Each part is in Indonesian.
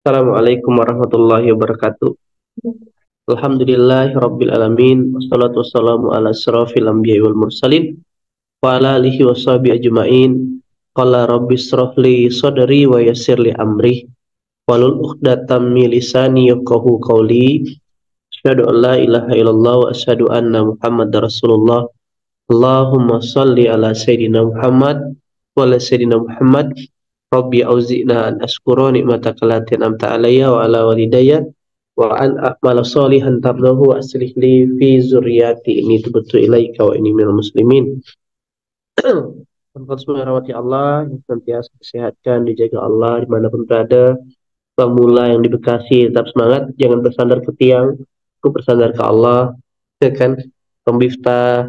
Assalamualaikum warahmatullahi wabarakatuh. Alhamdulillahi rabbil alamin. Wassalatu wassalamu ala asrafil anbiya'i wal mursalin wa ala alihi washabihi ajma'in. Qala rabbi israh li sadri wa yassir li amri walul uqdatam min lisani yafqahu qawli. Asyhadu an la ilaha illallah wa asyhadu anna Muhammadar Rasulullah. Allahumma shalli ala sayyidina Muhammad wa ala sayyidina Muhammad. Rabbi auzi'na an askura ni'mataka allati an'amta alayya wa ala walidayya wa an a'mala sholihan tardahu wa aslih li fi zurriyati inni tubtu ilaika wa inni minal muslimin. Teman-teman rahmati Allah yang senantiasa disehatkan, dijaga Allah dimanapun berada. Pemula yang di Bekasi tetap semangat, jangan bersandar ke tiang, aku bersandar ke Allah. Ya kan? Pembiftah,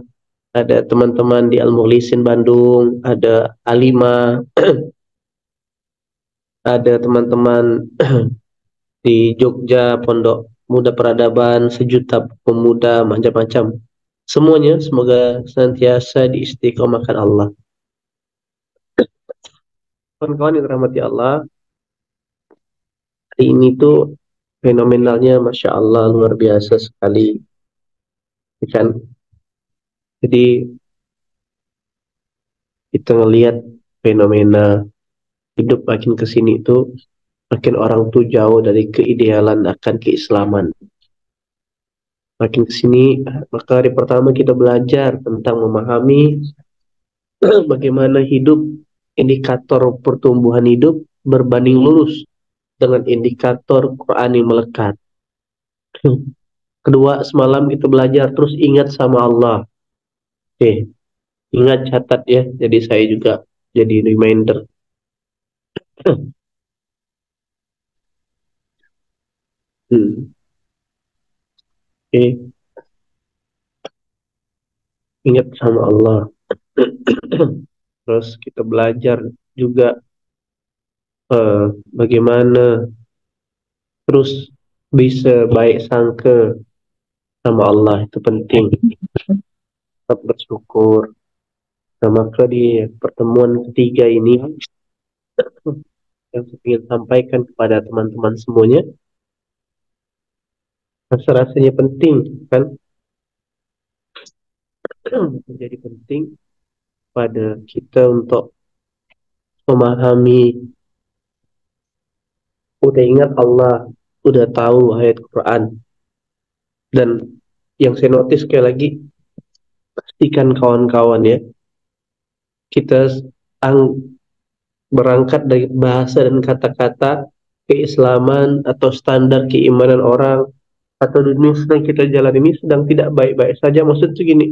ada teman-teman di Al-Mukhlisin Bandung, ada Alima, ada teman-teman di Jogja, Pondok Muda Peradaban, Sejuta Pemuda, macam-macam. Semuanya semoga senantiasa diistiqomahkan Allah. Kawan-kawan yang dirahmati Allah, hari ini tuh fenomenalnya Masya Allah luar biasa sekali. Kan? Jadi kita ngelihat fenomena hidup makin kesini itu makin orang tuh jauh dari keidealan akan keislaman. Makin kesini, maka hari pertama kita belajar tentang memahami bagaimana hidup, indikator pertumbuhan hidup berbanding lurus dengan indikator Quran yang melekat. Kedua, semalam kita belajar terus ingat sama Allah. Oke, ingat, catat ya. Jadi saya juga jadi reminder. Oke, ingat sama Allah. Terus kita belajar juga bagaimana terus bisa baik sangka sama Allah, itu penting. Tetap bersyukur. Nah, maka di pertemuan ketiga ini yang saya ingin sampaikan kepada teman-teman semuanya, rasa-rasanya penting kan, menjadi penting pada kita untuk memahami. Udah ingat Allah, udah tahu ayat Quran, dan yang saya notice sekali lagi, pastikan kawan-kawan ya, kita berangkat dari bahasa dan kata-kata keislaman atau standar keimanan orang atau dunia sedang kita jalan ini sedang tidak baik-baik saja. Maksud itu gini,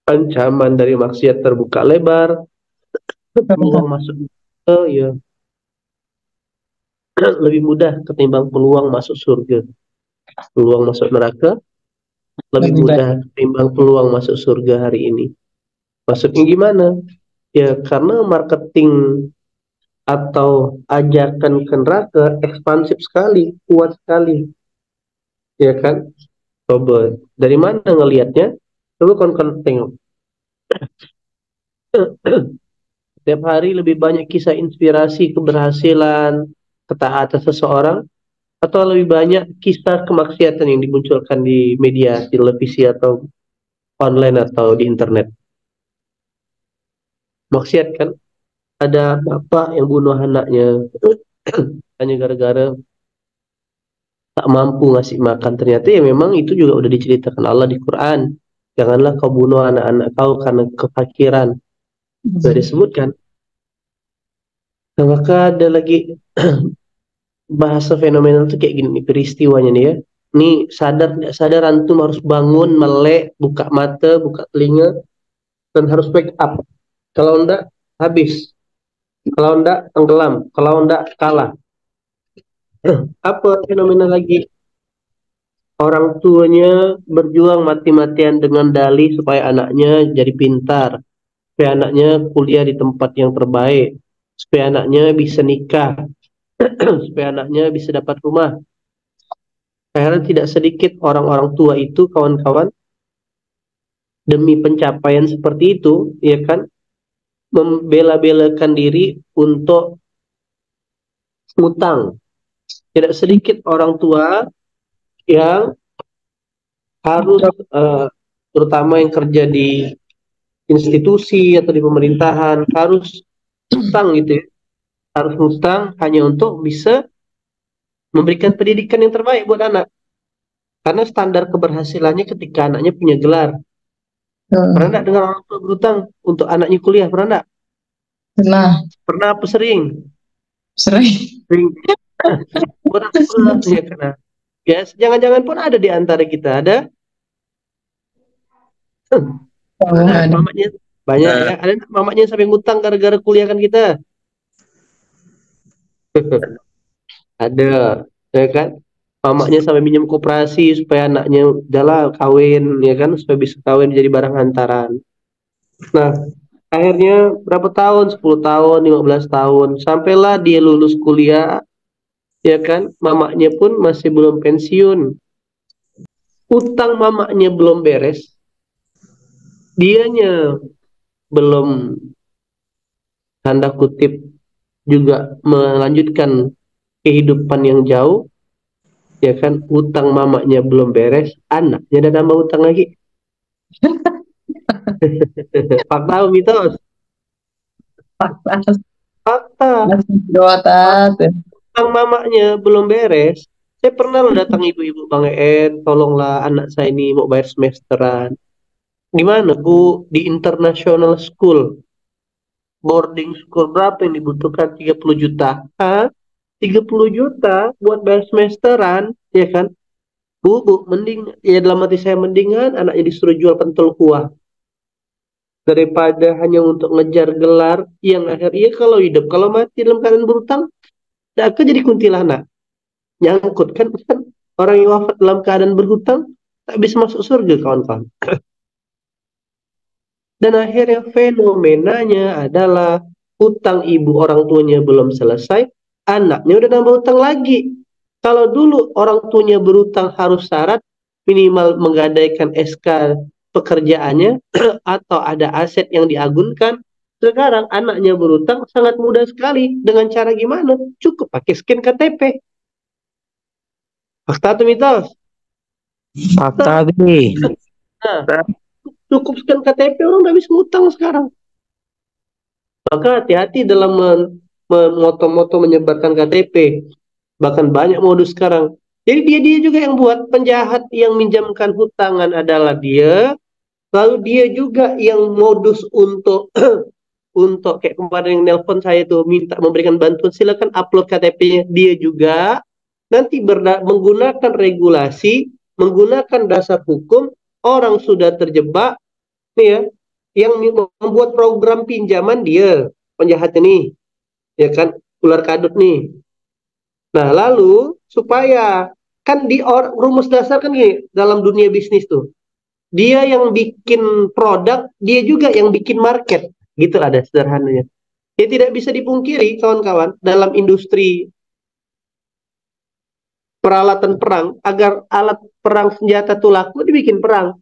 ancaman dari maksiat terbuka lebar, peluang masuk ya lebih mudah ketimbang peluang masuk surga. Peluang masuk neraka lebih mudah ketimbang peluang masuk surga hari ini. Maksudnya gimana? Ya karena marketing atau ajakan ke neraka ekspansif sekali, kuat sekali. Ya kan? Coba dari mana ngelihatnya? Coba kon tengok. Setiap hari lebih banyak kisah inspirasi keberhasilan, ketaatan seseorang, atau lebih banyak kisah kemaksiatan yang dimunculkan di media, televisi atau online atau di internet. Maksiat kan? Ada bapak yang bunuh anaknya hanya gara-gara tak mampu ngasih makan. Ternyata ya memang itu juga udah diceritakan Allah di Quran. Janganlah kau bunuh anak-anak kau karena kefakiran. Sudah disebutkan. Nah, maka ada lagi bahasa fenomenal tuh kayak gini nih, peristiwanya nih ya. Nih sadar nggak sadar antum harus bangun, melek, buka mata, buka telinga, dan harus wake up. Kalau enggak habis. Kalau enggak tenggelam. Kalau enggak kalah. Apa fenomena lagi? Orang tuanya berjuang mati-matian dengan dalih supaya anaknya jadi pintar, supaya anaknya kuliah di tempat yang terbaik, supaya anaknya bisa nikah, supaya anaknya bisa dapat rumah. Karena tidak sedikit orang-orang tua itu, kawan-kawan, demi pencapaian seperti itu, ya kan, membela-belakan diri untuk ngutang. Tidak sedikit orang tua yang harus terutama yang kerja di institusi atau di pemerintahan harus ngutang gitu ya. Harus ngutang hanya untuk bisa memberikan pendidikan yang terbaik buat anak. Karena standar keberhasilannya ketika anaknya punya gelar. Pernah Hmm. enggak dengar orang tua berutang untuk anaknya kuliah? Pernah enggak? Pernah, Pernah apa sering? sering. Sering. Buat apa? Ya karena ya jangan-jangan pun ada di antara kita ada ada Tabungan. mamanya banyak ya. Ada nggak mamanya sampai ngutang gara-gara kuliah kan kita? Ada, ya kan? Mamanya sampai minjem koperasi supaya anaknya udahlah kawin, ya kan? Supaya bisa kawin jadi barang hantaran. Nah, akhirnya berapa tahun? 10 tahun, 15 tahun. Sampailah dia lulus kuliah, ya kan? Mamanya pun masih belum pensiun. Utang mamanya belum beres. Dianya belum tanda kutip juga melanjutkan kehidupan yang jauh, ya kan? Utang mamanya belum beres, anaknya udah nambah utang lagi. Fakta atau mitos? Pas, Fakta. Gotat. Utang mamanya belum beres. Saya pernah loh datang ibu-ibu, Bang En, tolonglah anak saya ini mau bayar semesteran. Gimana Bu? Di international school, boarding school berapa yang dibutuhkan? 30 juta. Hah? 30 juta buat bayar semesteran, ya kan? Bu, mending, ya dalam hati saya mendingan anaknya disuruh jual pentol kuah. Daripada hanya untuk ngejar gelar yang akhirnya kalau hidup, kalau mati dalam keadaan berutang, ya akan jadi kuntilanak. Nyangkut kan orang yang wafat dalam keadaan berhutang tak bisa masuk surga kawan-kawan. Dan akhirnya fenomenanya adalah hutang ibu orang tuanya belum selesai, anaknya udah nambah hutang lagi. Kalau dulu orang tuanya berhutang harus syarat minimal menggadaikan SK pekerjaannya atau ada aset yang diagunkan, sekarang anaknya berhutang sangat mudah sekali. Dengan cara gimana? Cukup pakai scan KTP. Fakta atau mitos? Fakta nih. Nah, cukup scan KTP orang udah bisa ngutang sekarang. Maka hati-hati dalam memoto-moto menyebarkan KTP. Bahkan banyak modus sekarang. Jadi dia juga yang buat penjahat yang minjamkan hutangan adalah dia. Lalu dia juga yang modus untuk untuk kayak kemarin yang nelpon saya itu minta memberikan bantuan silakan upload KTP-nya dia juga nanti menggunakan regulasi, menggunakan dasar hukum orang sudah terjebak nih ya yang membuat program pinjaman dia penjahat ini ya kan ular kadut nih. Nah lalu supaya kan rumus dasar kan gini dalam dunia bisnis tuh dia yang bikin produk dia juga yang bikin market gitu ada sederhananya. Ya tidak bisa dipungkiri kawan-kawan dalam industri peralatan perang agar alat perang senjata itu laku dibikin perang.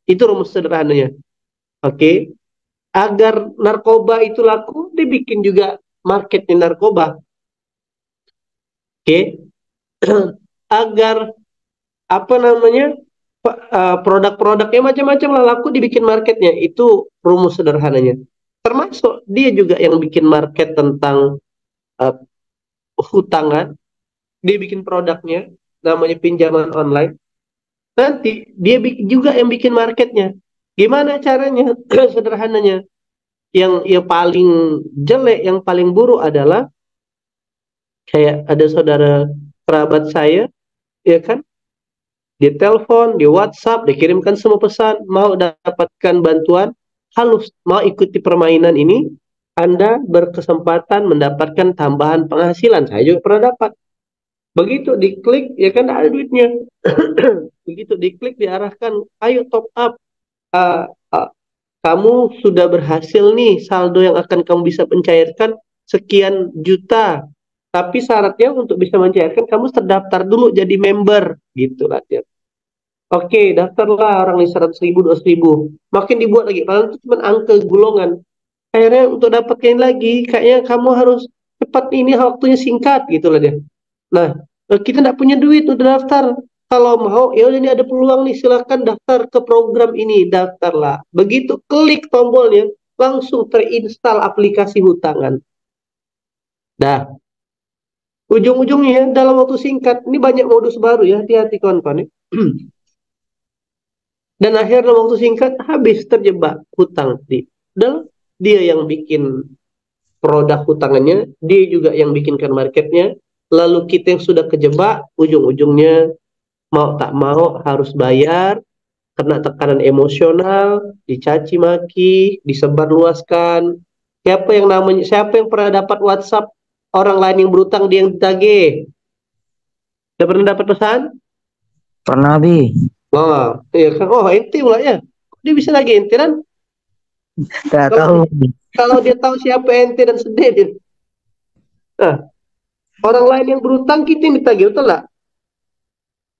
Itu rumus sederhananya. Oke. Agar narkoba itu laku dibikin juga marketnya narkoba. Oke. Agar apa namanya produk-produknya macam-macam lah laku dibikin marketnya. Itu rumus sederhananya. Termasuk dia juga yang bikin market tentang uh, hutangan, dia bikin produknya namanya pinjaman online. Nanti dia juga yang bikin marketnya. Gimana caranya? Sederhananya. Yang paling jelek, yang paling buruk adalah kayak ada saudara kerabat saya, ya kan? Dia telepon, di WhatsApp, dikirimkan semua pesan, mau dapatkan bantuan, halus, mau ikuti permainan ini, Anda berkesempatan mendapatkan tambahan penghasilan. Saya juga pernah dapat. Begitu diklik, ya kan ada duitnya. Begitu diklik, diarahkan, ayo top up. Uh, uh, Kamu sudah berhasil nih, saldo yang akan kamu bisa pencairkan sekian juta. Tapi syaratnya untuk bisa mencairkan, kamu terdaftar dulu jadi member. Gitu lah. Oke, daftarlah orang ini 100 ribu, 200 ribu. Makin dibuat lagi. Padahal itu cuma angka gulungan. Akhirnya untuk dapatkan lagi, kayaknya kamu harus cepat ini waktunya singkat gitu loh dia. Nah, kita nggak punya duit udah daftar. Kalau mau, ya udah ini ada peluang nih, silakan daftar ke program ini, daftarlah. Begitu klik tombolnya, langsung terinstal aplikasi hutangan. Dah, ujung-ujungnya dalam waktu singkat, ini banyak modus baru ya, hati-hati kawan-kawan ya. Dan akhirnya dalam waktu singkat habis terjebak hutang di. Dan dia yang bikin produk hutangannya, dia juga yang bikinkan marketnya. Lalu kita yang sudah kejebak, ujung-ujungnya mau tak mau harus bayar, kena tekanan emosional, dicaci maki, disebarluaskan. Siapa yang pernah dapat WhatsApp orang lain yang berutang dia yang ditagih? Udah pernah dapat pesan? Pernah, Bi. Oh, iya kan. Oh, ente pula ya. Dia bisa lagi ente kan? Tidak Kalau tahu. kalau dia tahu siapa ente dan sedih dia. Nah, orang lain yang berutang kita yang ditagih, betul lah.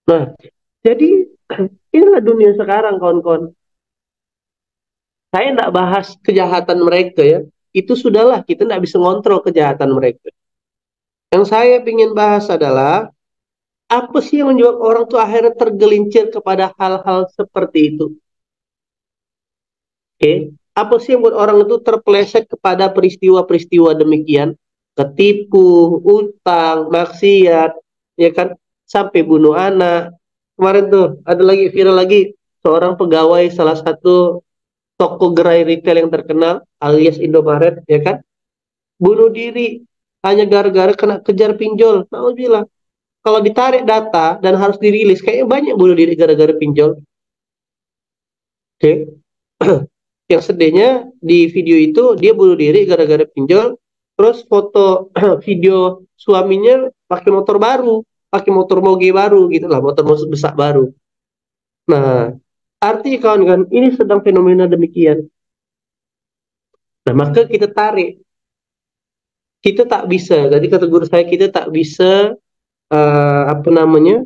Nah, jadi inilah dunia sekarang kawan-kawan. Saya tidak bahas kejahatan mereka ya. Itu sudahlah, kita tidak bisa ngontrol kejahatan mereka. Yang saya ingin bahas adalah apa sih yang menyebabkan orang tuh akhirnya tergelincir kepada hal-hal seperti itu? Oke, apa sih yang buat orang itu terpeleset kepada peristiwa-peristiwa demikian? Ketipu, utang, maksiat, ya kan? Sampai bunuh anak. Kemarin tuh ada lagi viral lagi seorang pegawai salah satu toko gerai retail yang terkenal alias Indomaret, ya kan? Bunuh diri hanya gara-gara kena kejar pinjol. Nauzubillah. Kalau ditarik data dan harus dirilis, kayaknya banyak bunuh diri gara-gara pinjol. Oke. Yang sedihnya di video itu dia bunuh diri gara-gara pinjol, terus foto video suaminya pakai motor moge baru gitu lah, motor besar baru. Nah, artinya kawan-kawan ini sedang fenomena demikian. Nah, maka kita tarik, kita tak bisa. Jadi kata guru saya kita tak bisa apa namanya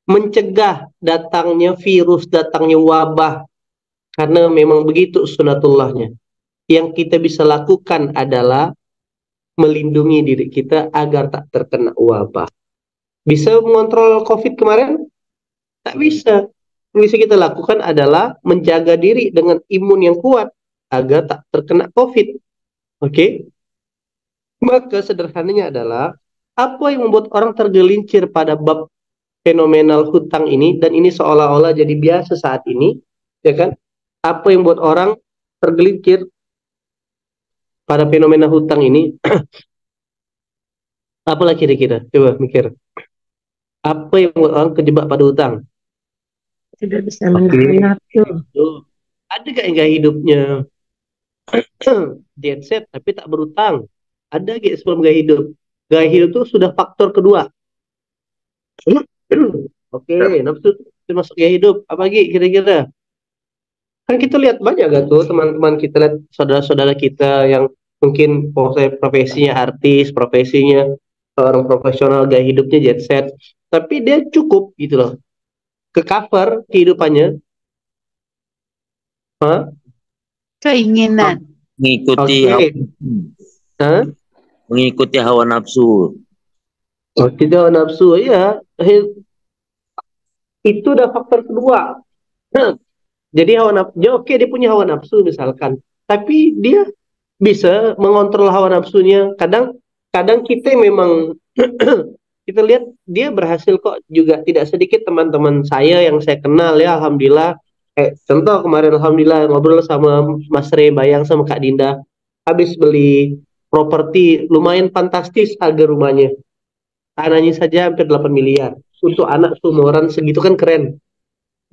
mencegah datangnya virus, datangnya wabah karena memang begitu sunatullahnya. Yang kita bisa lakukan adalah melindungi diri kita agar tak terkena wabah. Bisa mengontrol COVID kemarin? Tak bisa. Yang bisa kita lakukan adalah menjaga diri dengan imun yang kuat agar tak terkena COVID. Oke? Maka sederhananya adalah apa yang membuat orang tergelincir pada bab fenomenal hutang ini dan ini seolah-olah jadi biasa saat ini, ya kan? Apa yang membuat orang tergelincir pada fenomena hutang ini? Apalah kira-kira? Coba mikir. Apa yang membuat orang kejebak pada hutang? Tidak bisa Oke. menahan nafsu. Tuh. Ada gak yang gaya hidupnya jet set tapi tak berutang? Ada gak sebelum gaya hidup? Gaya hidup itu sudah faktor kedua. Oke, nafsu termasuk gaya hidup. Apa lagi kira-kira? Kan kita lihat banyak gak tuh teman-teman kita lihat saudara-saudara kita yang mungkin profesinya artis, profesinya orang profesional, gaya hidupnya jet set, tapi dia cukup gitu loh, ke cover kehidupannya. Hah? Keinginan. Mengikuti Oke. hawa, Hah? mengikuti hawa nafsu. Oh, tidak nafsu ya. Itu udah faktor kedua. Jadi hawa nafsu, dia oke dia punya hawa nafsu misalkan, tapi dia bisa mengontrol hawa nafsunya. Kadang kadang kita memang kita lihat dia berhasil kok juga tidak sedikit teman-teman saya yang saya kenal ya alhamdulillah. Contoh kemarin alhamdulillah ngobrol sama Mas Rey Bayang sama Kak Dinda habis beli properti lumayan fantastis harga rumahnya. Tanahnya saja hampir 8 miliar. Untuk anak seumuran segitu kan keren.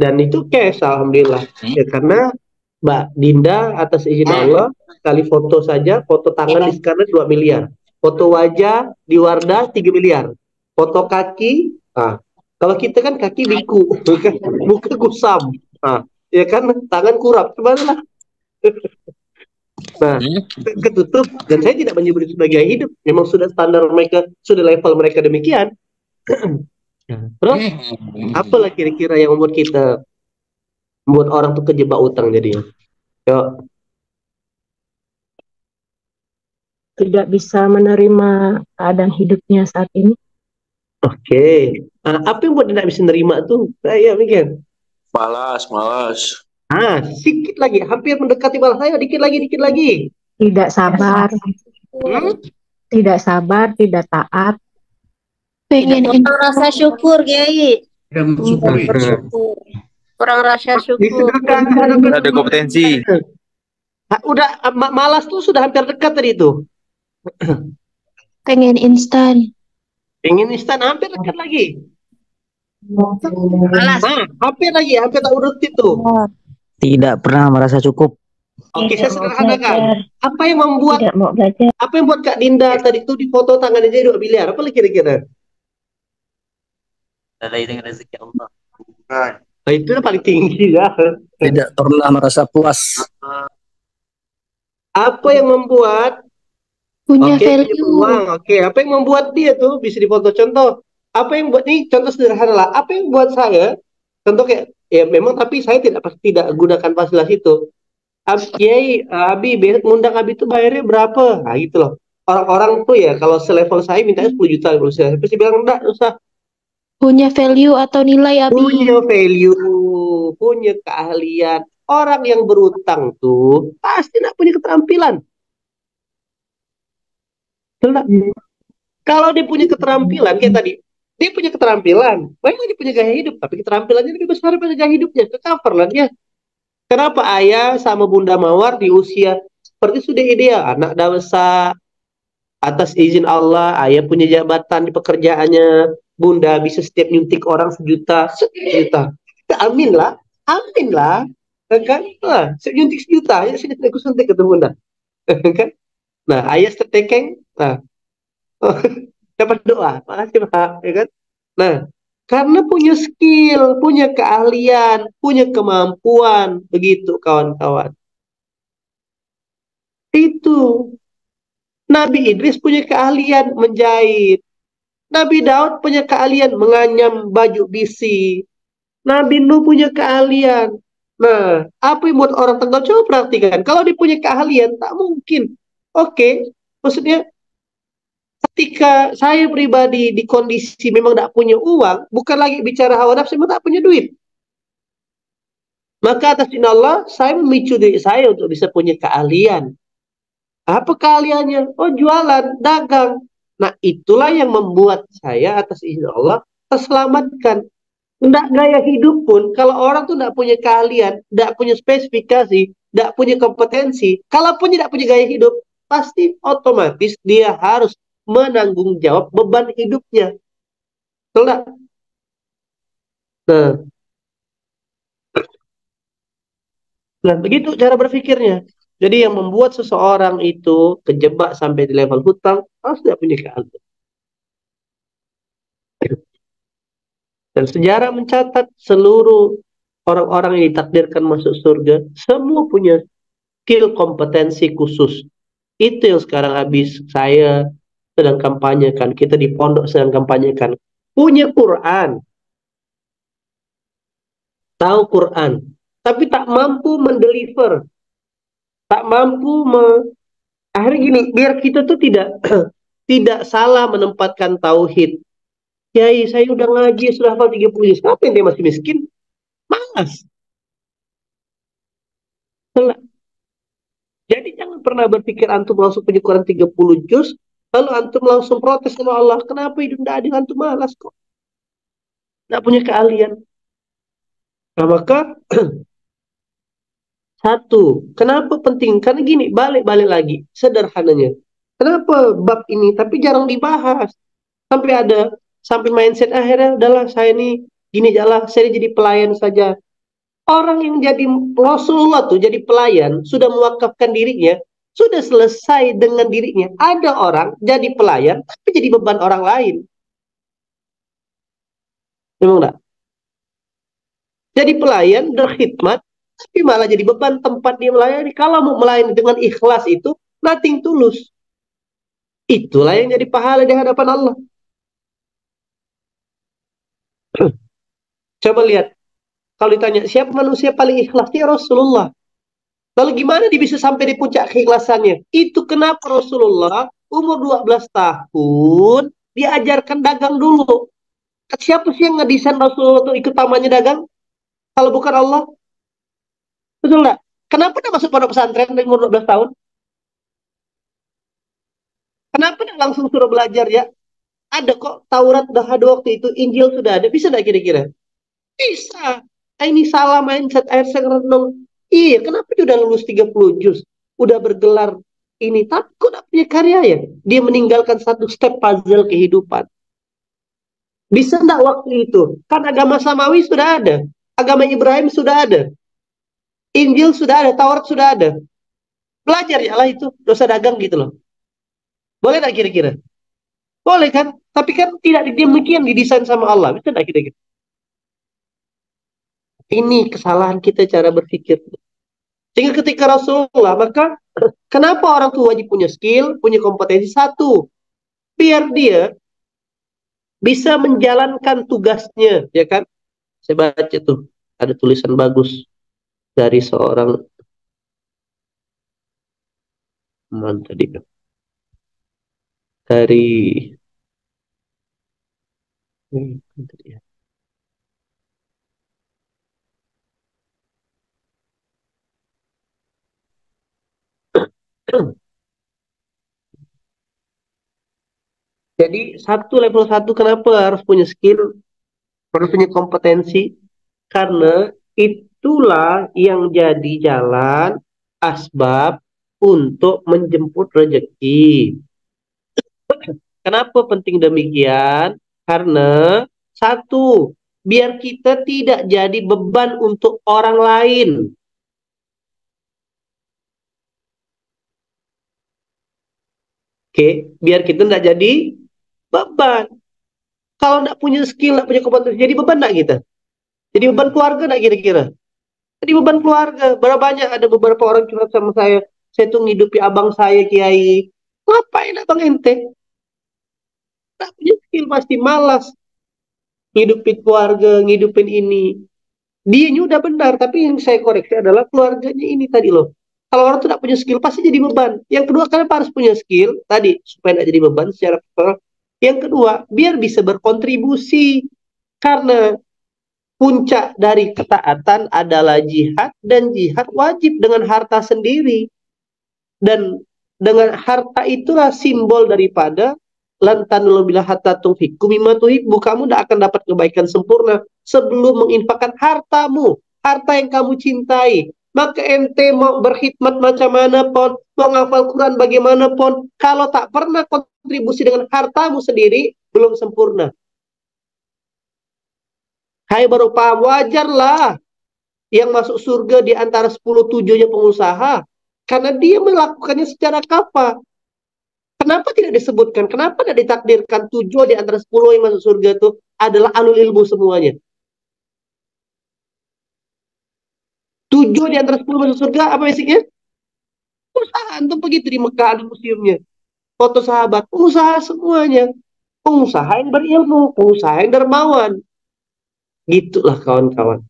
Dan itu cash alhamdulillah. Ya karena Mbak Dinda atas izin Allah sekali foto saja, foto tangan di scanner 2 miliar. Foto wajah di Wardah 3 miliar. Foto kaki, kalau kita kan kaki biku, muka kusam. Ya kan tangan kurap, gimana lah. Nah, ketutup dan saya tidak menyebut itu sebagai hidup. Memang sudah standar mereka, sudah level mereka demikian. Terus apalah kira-kira yang membuat orang tuh kejebak utang jadinya? Yuk. tidak bisa menerima keadaan hidupnya saat ini. Oke. Apa yang buat dia tidak bisa nerima tuh? Saya mikir. Malas. Sedikit lagi, hampir mendekati balas saya, dikit lagi, dikit lagi. Tidak sabar, Hmm? tidak sabar, tidak taat, Pengen Kurang rasa syukur, Kiai. Bersyukur. Kurang rasa syukur. Disederhanakan. Ada kompetensi. Malas tuh sudah hampir dekat tadi itu. pengen instan. Ingin instan, hampir dekat lagi. Malas. Hampir lagi, hampir tak urut itu. Tidak pernah merasa cukup. Oke, Tidak saya mau sederhanakan. belajar. Apa yang membuat Tidak mau belajar. Apa yang buat Kak Dinda tadi itu di foto tangannya jadi 2 miliar? Apa lagi kira-kira? Lalai dengan rezeki Allah. Nah, itu yang paling tinggi ya. Tidak pernah merasa puas. Apa yang membuat Punya punya value. peluang. Oke, apa yang membuat dia tuh bisa difoto contoh? Apa yang buat nih contoh sederhana lah. Apa yang buat saya contoh kayak ya memang tapi saya tidak gunakan fasilitas itu. Kiai, Abi, ngundang Abi itu bayarnya berapa? Nah gitu loh. Orang-orang tuh ya kalau selevel saya mintanya 10 juta. Kalau saya pasti bilang enggak, usah. Punya value atau nilai, Abi. Punya value, punya keahlian. Orang yang berutang tuh pasti tidak punya keterampilan. Betul. Kalau dia punya keterampilan kayak tadi, dia punya keterampilan. Memang dia punya gaya hidup, tapi keterampilannya lebih besar daripada gaya hidupnya. Ke cover lah dia. Kenapa ayah sama Bunda Mawar di usia seperti sudah ideal, anak dewasa, atas izin Allah, ayah punya jabatan di pekerjaannya, Bunda bisa setiap nyuntik orang sejuta. Amin lah, kan? Nyuntik sejuta, ya sini aku suntik kata Bunda, kan? Nah, ayah setekeng, dapat doa, makasih Pak, ya kan? Nah, karena punya skill, punya keahlian, punya kemampuan, begitu kawan-kawan. Itu Nabi Idris punya keahlian menjahit. Nabi Daud punya keahlian menganyam baju bisi. Nabi Nuh punya keahlian. Nah, apa yang buat orang Tegal? Coba perhatikan. Kalau dia punya keahlian, tak mungkin. Oke, maksudnya ketika saya pribadi di kondisi memang tidak punya uang, bukan lagi bicara hawa nafsu, memang tak punya duit. Maka atas izin Allah, saya memicu diri saya untuk bisa punya keahlian. Apa keahliannya? Oh, jualan, dagang. Nah, itulah yang membuat saya atas izin Allah terselamatkan. Nggak gaya hidup pun, kalau orang tuh nggak punya keahlian, nggak punya spesifikasi, nggak punya kompetensi, kalaupun tidak punya gaya hidup, pasti otomatis dia harus menanggung jawab beban hidupnya. Betul nggak? Nah, begitu cara berpikirnya. Jadi yang membuat seseorang itu kejebak sampai di level hutang, harus tidak punya keahlian. Dan sejarah mencatat seluruh orang-orang yang ditakdirkan masuk surga, semua punya skill kompetensi khusus. Itu yang sekarang habis saya sedang kampanyekan, kita di pondok sedang kampanyekan. Punya Quran, tahu Quran, tapi tak mampu mendeliver, tak mampu akhirnya gini, biar kita tuh tidak tidak salah menempatkan tauhid. Kiai, saya udah ngaji, sudah hafal 30 juz. Ngapain dia masih miskin? Malas. Jadi jangan pernah berpikir antum langsung punya Quran 30 juz, lalu antum langsung protes sama Allah. Kenapa hidup tidak adil, antum malas kok. Tidak punya keahlian. Nah maka, satu, kenapa penting? Karena gini, balik-balik lagi, sederhananya. Kenapa bab ini, tapi jarang dibahas. Sampai mindset akhirnya, adalah saya ini, gini jalan, saya jadi pelayan saja. Orang yang jadi Rasulullah tuh jadi pelayan, sudah mewakafkan dirinya, sudah selesai dengan dirinya. Ada orang jadi pelayan, tapi jadi beban orang lain. Memang enggak? Jadi pelayan, berkhidmat, tapi malah jadi beban tempat dia melayani. Kalau mau melayani dengan ikhlas itu, nothing tulus. Itulah yang jadi pahala di hadapan Allah. Coba lihat, kalau ditanya, siapa manusia paling ikhlas? Ya Rasulullah. Lalu gimana dia bisa sampai di puncak keikhlasannya? Itu kenapa Rasulullah umur 12 tahun diajarkan dagang dulu. Siapa sih yang ngedesain Rasulullah untuk ikut tamannya dagang? Kalau bukan Allah? Betul nggak? Kenapa dia masuk pondok pesantren dari umur 12 tahun? Kenapa dia langsung suruh belajar ya? Ada kok Taurat udah ada waktu itu, Injil sudah ada. Bisa nggak kira-kira? Bisa. Ini salah mindset air renung. Iya, kenapa dia udah lulus 30 juz? Udah bergelar ini, tapi kok gak punya karya ya? Dia meninggalkan satu step puzzle kehidupan. Bisa enggak waktu itu? Kan agama Samawi sudah ada. Agama Ibrahim sudah ada. Injil sudah ada, Taurat sudah ada. Belajar ya lah itu, dosa dagang gitu loh. Boleh nggak kira-kira? Boleh kan? Tapi kan tidak demikian didesain sama Allah. Bisa nggak kira-kira? Ini kesalahan kita cara berpikir. Sehingga ketika Rasulullah, maka kenapa orang tua wajib punya skill, punya kompetensi? Satu, biar dia bisa menjalankan tugasnya, ya kan? Saya baca tuh, ada tulisan bagus dari seorang mana tadi kan? Dari tadi ya. Jadi level satu kenapa harus punya skill, harus punya kompetensi? Karena itulah yang jadi jalan asbab untuk menjemput rezeki. Kenapa penting demikian? Karena satu, biar kita tidak jadi beban untuk orang lain. Oke, biar kita tidak jadi beban. Kalau tidak punya skill, tidak punya kompetensi, jadi beban tidak kita? Jadi beban keluarga tidak kira-kira? Jadi beban keluarga. Berapa banyak ada beberapa orang curhat sama saya tuh ngidupi abang saya, Kiai. Ngapain abang ente? Tak punya skill, pasti malas. Ngidupin keluarga, ngidupin ini. Dia udah benar, tapi yang saya koreksi adalah keluarganya ini tadi loh. Kalau orang tuh tidak punya skill, pasti jadi beban. Yang kedua, kenapa harus punya skill? Tadi, supaya tidak jadi beban secara personal. Yang kedua, biar bisa berkontribusi. Karena puncak dari ketaatan adalah jihad, dan jihad wajib dengan harta sendiri. Dan dengan harta itulah simbol daripada lantanul bila hatta tunfiqu mimma tuhibbu, kamu tidak akan dapat kebaikan sempurna sebelum menginfakkan hartamu, harta yang kamu cintai. Maka ente mau berkhidmat macam mana pun, mau ngafal Quran bagaimanapun, kalau tak pernah kontribusi dengan hartamu sendiri, belum sempurna. Hai baru paham, wajarlah yang masuk surga di antara 10/7-nya pengusaha, karena dia melakukannya secara kafah. Kenapa tidak disebutkan? Kenapa tidak ditakdirkan 7 di antara 10 yang masuk surga itu adalah alul ilmu semuanya? 7 di antara 10 masuk surga, apa basicnya? Usaha. Antum begitu di Mekah ada museumnya. Foto sahabat, pengusaha semuanya. Pengusaha yang berilmu, pengusaha yang dermawan. Gitulah kawan-kawan.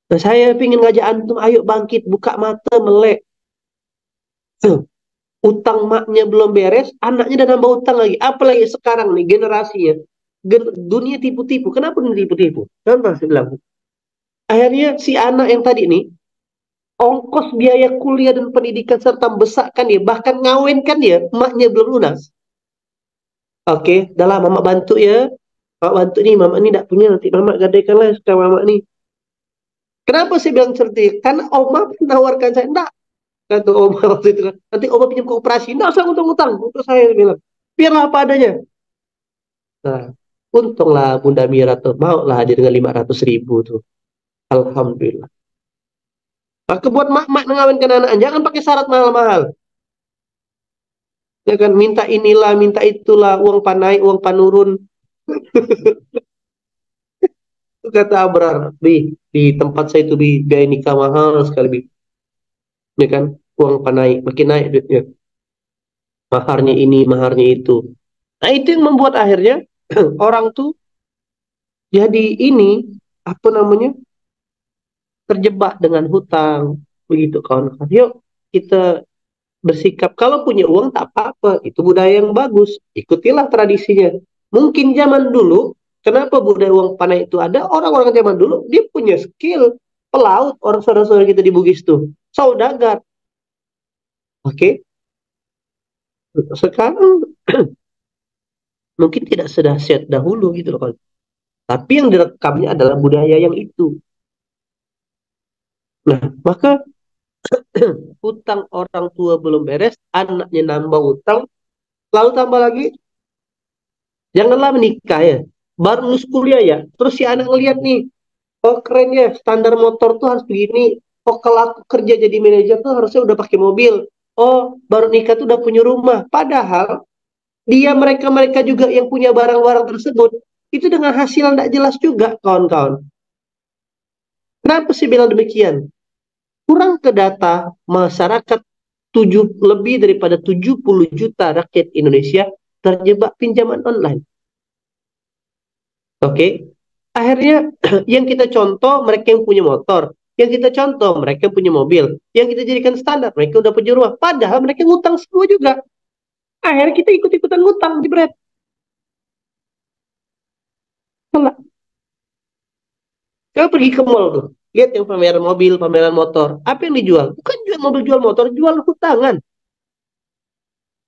Nah, saya ingin ngajak antum, ayo bangkit, buka mata, melek. Utang maknya belum beres, anaknya udah nambah utang lagi. Apalagi sekarang nih generasinya. Dunia tipu-tipu. Kenapa dunia tipu-tipu? Contoh saya bilang. Akhirnya si anak yang tadi nih, ongkos biaya kuliah dan pendidikan serta membesarkan dia, bahkan ngawinkan dia, maknya belum lunas. Oke, dah lah mama bantu ya. Mama bantu nih, mama ini tidak punya, nanti mama gadaikanlah suka mama nih. Kenapa saya bilang cerdik? Karena oma menawarkan saya, enggak. Kata oma waktu itu kan, nanti oma pinjam ke operasi, enggak usah utang-utang. Untuk saya bilang, biarlah apa adanya. Nah, untunglah Bunda Mira tuh mau lah hadir dengan 500.000 tuh. Alhamdulillah. Maka buat mak-mak mengawinkan anak, jangan pakai syarat mahal-mahal. Ya kan, minta inilah, minta itulah, uang panai, uang panurun. Itu kata Abrar, di tempat saya itu biaya nikah mahal sekali, Bi. Ya kan, uang panai, makin naik duitnya. Maharnya ini, maharnya itu. Nah, itu yang membuat akhirnya orang tuh jadi ini, apa namanya, terjebak dengan hutang, begitu kawan-kawan. Yuk kita bersikap kalau punya uang tak apa-apa, itu budaya yang bagus, ikutilah tradisinya. Mungkin zaman dulu, kenapa budaya uang panai itu ada? Orang-orang zaman dulu dia punya skill pelaut, orang saudara-saudara kita di Bugis tuh, saudagar. Oke, sekarang mungkin tidak sedahsyat dahulu gitu loh kan. Tapi yang direkamnya adalah budaya yang itu. Nah, maka utang orang tua belum beres, anaknya nambah utang, lalu tambah lagi, janganlah menikah ya. Baru lulus kuliah ya, terus si anak ngeliat nih, oh keren ya, standar motor tuh harus begini. Oh kalau aku kerja jadi manajer tuh harusnya udah pakai mobil. Oh baru nikah tuh udah punya rumah. Padahal mereka juga yang punya barang-barang tersebut itu dengan hasil yang tidak jelas juga kawan-kawan. Kenapa sih bilang demikian? Kurang ke data masyarakat lebih daripada 70 juta rakyat Indonesia terjebak pinjaman online. Oke, akhirnya yang kita contoh mereka yang punya motor, yang kita contoh mereka yang punya mobil, yang kita jadikan standar mereka udah punya rumah, padahal mereka ngutang semua juga. Akhirnya kita ikut-ikutan ngutang, jebret. Salah. Kau pergi ke mall tuh, lihat yang pameran mobil, pameran motor, apa yang dijual? Bukan jual mobil, jual motor, jual hutangan.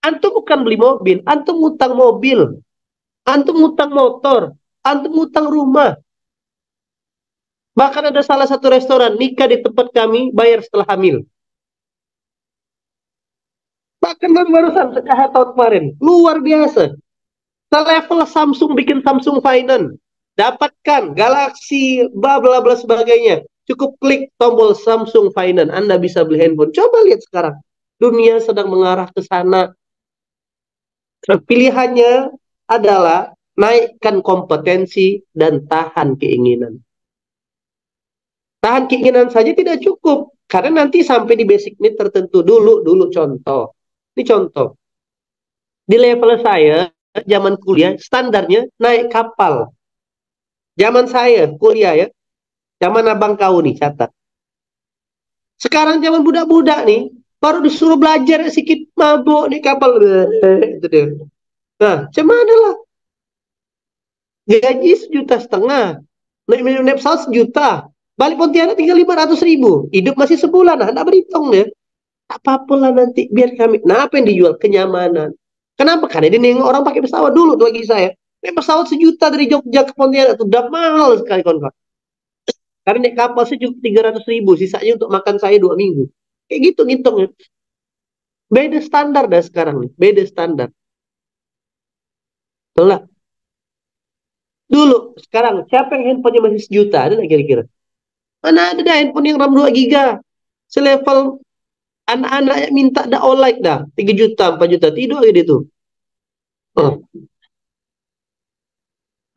Antum bukan beli mobil, antum ngutang mobil, antum ngutang motor, antum ngutang rumah. Bahkan ada salah satu restoran nikah di tempat kami bayar setelah hamil. Bahkan baru-barusan sejak tahun kemarin, luar biasa. Selevel Samsung bikin Samsung Finance, dapatkan Galaxy, bla bla bla sebagainya. Cukup klik tombol Samsung Finance, Anda bisa beli handphone. Coba lihat sekarang, dunia sedang mengarah ke sana. Pilihannya adalah naikkan kompetensi dan tahan keinginan. Tahan keinginan saja tidak cukup, karena nanti sampai di basic need tertentu dulu contoh. Ini contoh. Di level saya, zaman kuliah, standarnya naik kapal. Zaman saya kuliah ya, zaman abang kau nih, catat. Sekarang zaman budak-budak nih, baru disuruh belajar sedikit mabuk nih kapal. Itu dia. Nah, cuman lah. Gaji 1,5 juta. Naik pesawat 1 juta. Balik Pontianak tinggal 500.000. Hidup masih sebulan. Nah, nggak berhitung ya. Apapun lah nanti, biar kami. Nah, apa yang dijual? Kenyamanan. Kenapa? Karena dia nengok orang pakai pesawat dulu tuh bagi saya. Naik pesawat 1 juta dari Jogja ke Pontianak itu udah mahal sekali kawan-kawan. Karena naik kapal saya cukup 300.000, sisanya untuk makan saya 2 minggu. Kayak gitu ngitungnya. Beda standar dah sekarang nih, beda standar. Betul lah. Dulu, sekarang siapa yang handphonenya masih 1 juta? Ada nggak kira-kira? Mana ada dah handphone yang RAM 2 giga. Selevel anak-anak yang minta dah all-like dah. 3 juta, 4 juta. Tidur aja dia tuh.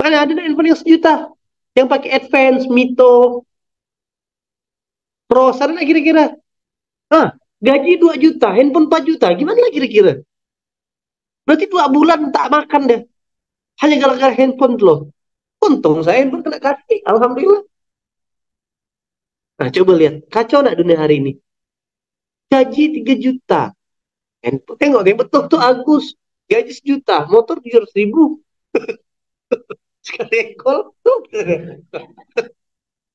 Mana ada dah handphone yang 1 juta. Yang pakai advance, Mito, Pro. Sana nggak kira-kira? Gaji 2 juta, handphone 4 juta. Gimana lah kira-kira? Berarti 2 bulan tak makan deh. Hanya gara-gara handphone tuh loh. Untung saya handphone kena kasih. Alhamdulillah. Nah, coba lihat. Kacau nggak dunia hari ini? Gaji 3 juta. Handphone. Tengok yang betul tuh Agus. Gaji 1 juta. Motor 700.000. Sekali ekol.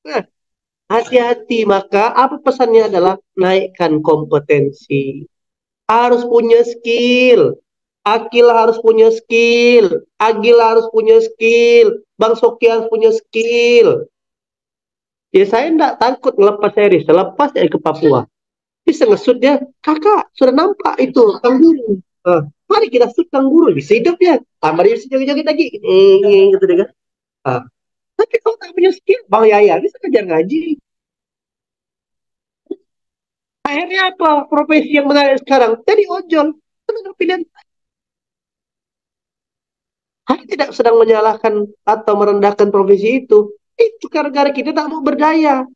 Nah, hati-hati. Maka apa pesannya adalah naikkan kompetensi. Harus punya skill. Akil harus punya skill. Agil harus punya skill. Bang Soki harus punya skill. Ya saya enggak takut ngelepas seri. Selepas dari ke Papua. Bisa ngesut dia. Kakak, sudah nampak itu. Kangguru. Mari kita shoot kangguru. Bisa hidup ya. Tambah dia bisa joget-joget lagi. Gitu deh kan. Tapi kalau tak punya skill. Bang Yaya bisa kejar ngaji. Akhirnya apa? Profesi yang menarik sekarang. Jadi ojol. Itu pilihan. Saya tidak sedang menyalahkan atau merendahkan profesi itu. Itu gara-gara kita tak mau berdaya.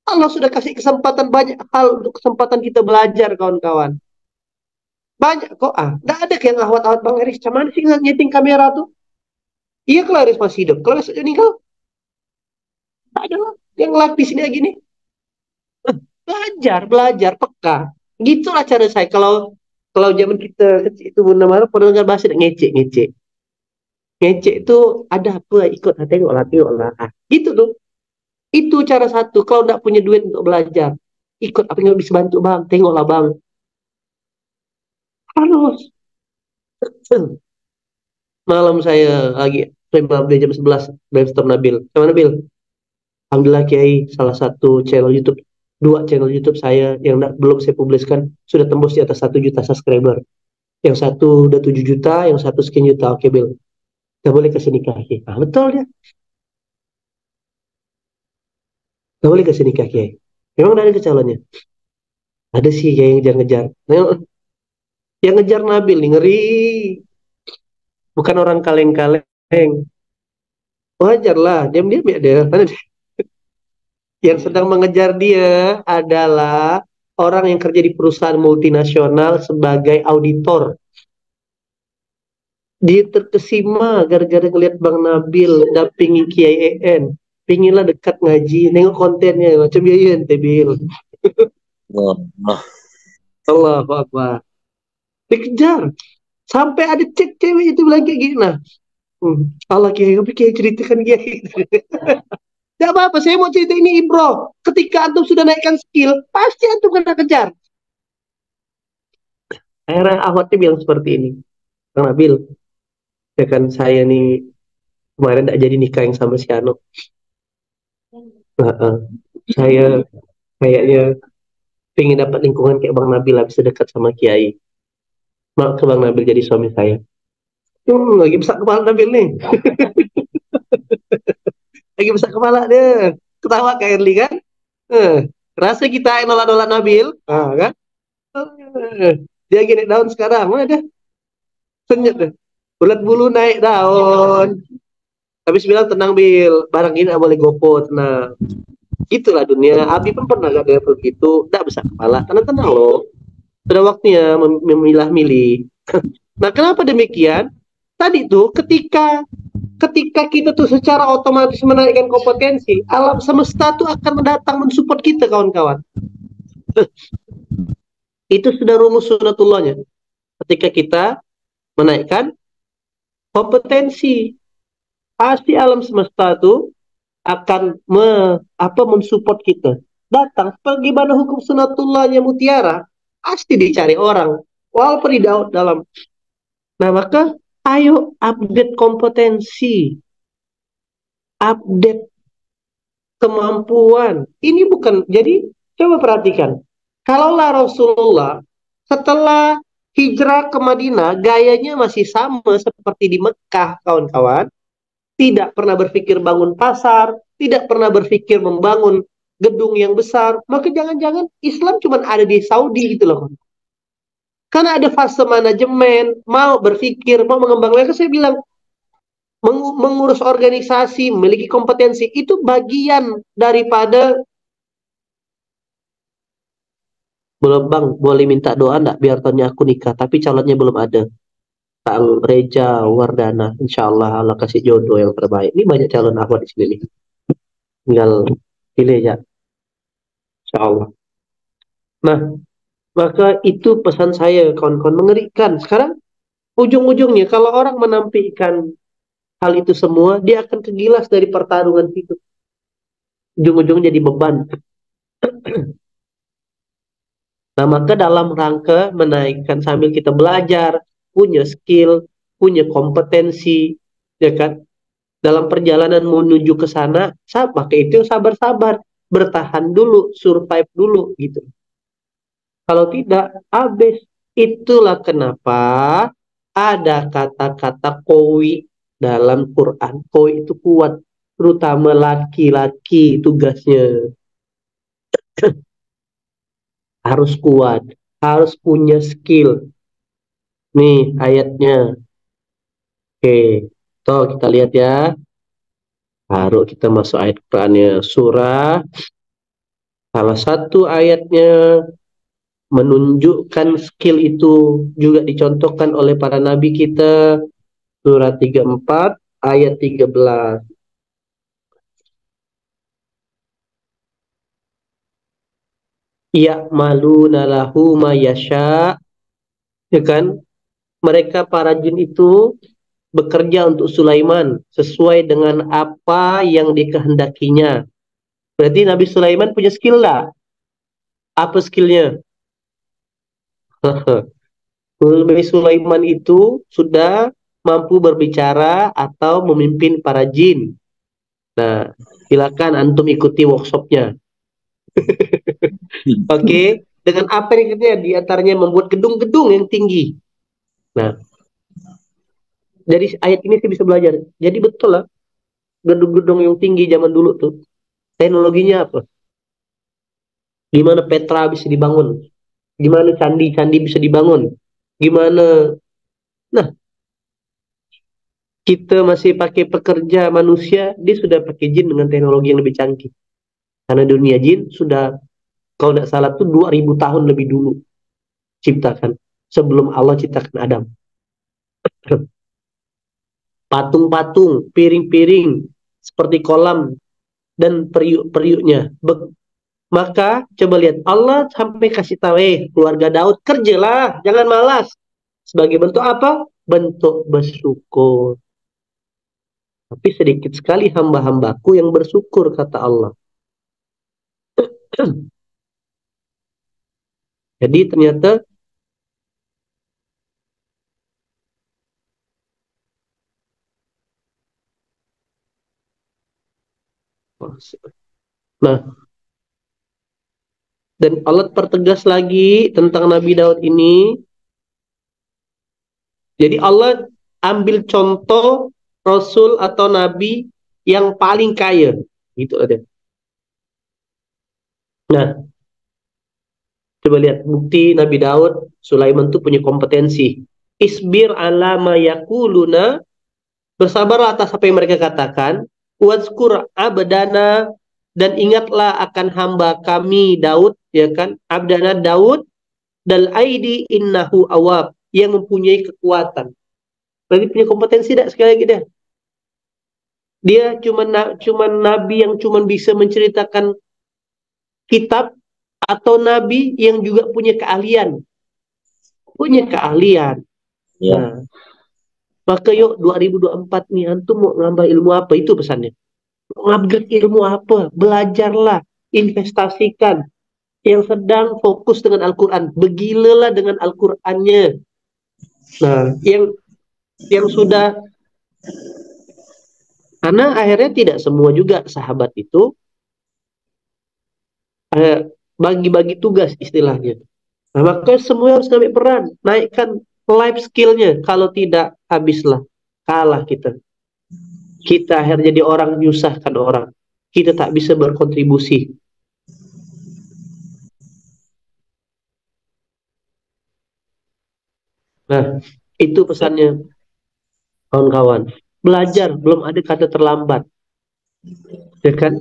Allah sudah kasih kesempatan banyak hal untuk kesempatan kita belajar, kawan-kawan. Banyak kok. Tidak ada yang awat-awat Bang Eris. Cuman sih nyeting kamera tuh. Iya kalau Eris masih hidup. Kalau besok meninggal, tak ada lah. Yang lapis ini gini. belajar peka. Gitulah cara saya. Kalau zaman kita kecil itu Bunda Mara pernah dengar bahasa ngecek. Ngecek itu ada apa, ikut, tengoklah. Ah, gitu tuh. Itu cara satu. Kalau nggak punya duit untuk belajar, ikut apa yang nggak bisa bantu bang, tengoklah bang. Harus. Malam saya lagi jam 11 brainstorm Nabil. Sama Nabil. Alhamdulillah Kiai, salah satu channel YouTube, dua channel YouTube saya yang belum saya publiskan sudah tembus di atas 1 juta subscriber. Yang satu udah 7 juta, yang satu sekian juta. Oke Bil, kita boleh kasih nikah Kiai. Ah, betul dia. Kita boleh kasih nikah Kiai. Memang ada calonnya. Ada sih Kiai yang ngejar-ngejar. Yang ngejar Nabil nih ngeri. Bukan orang kaleng-kaleng. Wajar lah, diam-diam ya dia. Yang sedang mengejar dia adalah orang yang kerja di perusahaan multinasional sebagai auditor. Dia terkesima gara-gara ngeliat Bang Nabil dampingi Kiai EN. Pinginlah dekat ngaji, nengok kontennya, macam ya ente Bil. Allahu Akbar. Dikejar. Sampai ada cek cewek itu bilang kayak gini. Nah, Allah Kiai, tapi Kiai ceritakan Kiai. Tidak apa-apa, saya mau cerita ini Ibro. Ketika antum sudah naikkan skill, pasti antum kena kejar. Akhirnya Ahmad bilang seperti ini. Bang Nabil, ya kan saya nih kemarin tidak jadi nikah yang sama si Ano. Saya kayaknya pengen dapat lingkungan kayak Bang Nabil, bisa dekat sama Kiai. Mau ke Bang Nabil jadi suami saya. Lagi besar kepala Nabil nih. Lagi besar kepala dia. Ketawa kayak Erli kan. Rasa kita yang nolak-nolak Nabil. Kan? Dia gini daun sekarang. Mana dia? Senyap deh. Bulat bulu naik daun. Habis bilang tenang Bil. Barang ini boleh gopo. Tenang. Itulah dunia. Abi pun pernah gak kayak begitu. Tidak besar kepala. Tenang-tenang loh. Sudah waktunya memilah-milih. Nah, kenapa demikian? Tadi tuh ketika kita tuh secara otomatis menaikkan kompetensi, alam semesta tuh akan mendatang mensupport kita kawan-kawan. Itu sudah rumus sunatullahnya. Ketika kita menaikkan kompetensi, pasti alam semesta tuh akan mensupport kita. Datang bagaimana hukum sunatullahnya mutiara, pasti dicari orang walaupun di dalam. Nah, maka ayo update kompetensi, update kemampuan. Ini bukan, jadi coba perhatikan. Kalaulah Rasulullah setelah hijrah ke Madinah, gayanya masih sama seperti di Mekah, kawan-kawan. Tidak pernah berpikir bangun pasar, tidak pernah berpikir membangun gedung yang besar. Maka jangan-jangan Islam cuma ada di Saudi gitu loh. Karena ada fase manajemen, mau berpikir, mau mengembangkan. Maka saya bilang, mengurus organisasi, memiliki kompetensi, itu bagian daripada. Belum bang, boleh minta doa enggak biar tahunnya aku nikah, tapi calonnya belum ada. Kang Reja Wardana, insya Allah Allah kasih jodoh yang terbaik. Ini banyak calon aku di sini nih. Tinggal pilih ya, insya Allah. Nah, maka itu pesan saya kawan-kawan, mengerikan. Sekarang ujung-ujungnya kalau orang menampilkan hal itu semua, dia akan kegilas dari pertarungan itu. Ujung-ujungnya jadi beban. Nah, maka dalam rangka menaikkan sambil kita belajar, punya skill, punya kompetensi, ya kan? Dalam perjalanan menuju ke sana, pakai itu sabar-sabar, bertahan dulu, survive dulu gitu. Kalau tidak, habis. Itulah kenapa ada kata-kata kowi dalam Quran. Kowi itu kuat, terutama laki-laki tugasnya. Harus kuat, harus punya skill. Nih ayatnya. Oke, toh kita lihat ya. Baru kita masuk ayat Qurannya. Surah, salah satu ayatnya menunjukkan skill itu juga dicontohkan oleh para nabi kita. Surah 34 ayat 13. ya'maluna lahu ma yasha, ya kan? Mereka para jin itu bekerja untuk Sulaiman sesuai dengan apa yang dikehendakinya. Berarti Nabi Sulaiman punya skill lah. Apa skillnya? Nabi Sulaiman itu sudah mampu berbicara atau memimpin para jin. Nah, silakan antum ikuti workshopnya. Oke. Dengan apa yang kerja? Di antaranya membuat gedung-gedung yang tinggi. Nah, dari ayat ini saya bisa belajar. Jadi betul lah, gedung-gedung yang tinggi zaman dulu tuh, teknologinya apa? Gimana Petra bisa dibangun? Gimana candi-candi bisa dibangun? Gimana? Nah, kita masih pakai pekerja manusia, dia sudah pakai jin dengan teknologi yang lebih canggih. Karena dunia jin sudah, kalau tidak salah tuh 2000 tahun lebih dulu ciptakan. Sebelum Allah ciptakan Adam. Patung-patung, piring-piring, seperti kolam, dan periuk-periuknya. Maka coba lihat, Allah sampai kasih tahu, keluarga Daud kerjalah, jangan malas. Sebagai bentuk apa? Bentuk bersyukur. Tapi sedikit sekali hamba-hambaku yang bersyukur, kata Allah. Jadi ternyata nah, dan Allah pertegas lagi tentang Nabi Daud ini. Jadi Allah ambil contoh Rasul atau Nabi yang paling kaya. Gitu aja. Nah, coba lihat bukti Nabi Daud, Sulaiman tuh punya kompetensi. Isbir ala ma yakuluna, bersabarlah atas apa yang mereka katakan. Wazkur abdana, dan ingatlah akan hamba kami Daud, ya kan? Abdana Daud, dal aidi innahu awab, yang mempunyai kekuatan. Berarti punya kompetensi tidak sekali lagi dia? Dia cuma nabi yang cuma bisa menceritakan kitab, atau nabi yang juga punya keahlian? Punya keahlian. Ya. Nah, maka yuk 2024 nih, antum mau nambah ilmu apa? Itu pesannya. Mau upgrade ilmu apa? Belajarlah, investasikan. Yang sedang fokus dengan Al-Quran, begilalah dengan Al-Qurannya. Nah, yang sudah, karena akhirnya tidak semua juga sahabat itu bagi-bagi tugas istilahnya. Nah, maka semua harus ngambil peran, naikkan life skillnya. Kalau tidak, habislah, kalah kita. Kita akhirnya jadi orang menyusahkan orang. Kita tak bisa berkontribusi. Nah, itu pesannya kawan-kawan. Belajar, belum ada kata terlambat. Ya kan?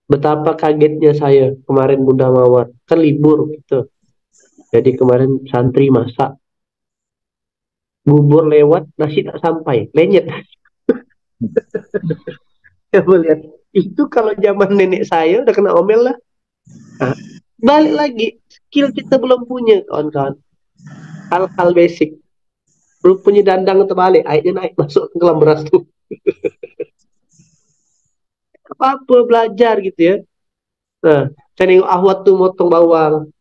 Betapa kagetnya saya kemarin Bunda Mawar. Kan libur gitu. Jadi kemarin santri masak. Bubur lewat, nasi tak sampai. Lenyet. Ya lihat. Itu kalau zaman nenek saya udah kena omel lah. Nah, balik lagi. Skill kita belum punya, kawan-kawan. Hal-hal basic. Belum punya dandang terbalik. Airnya naik masuk ke kolam beras tuh. Apa-apa belajar gitu ya. Nah, saya nengok Ahwat tuh motong bawang.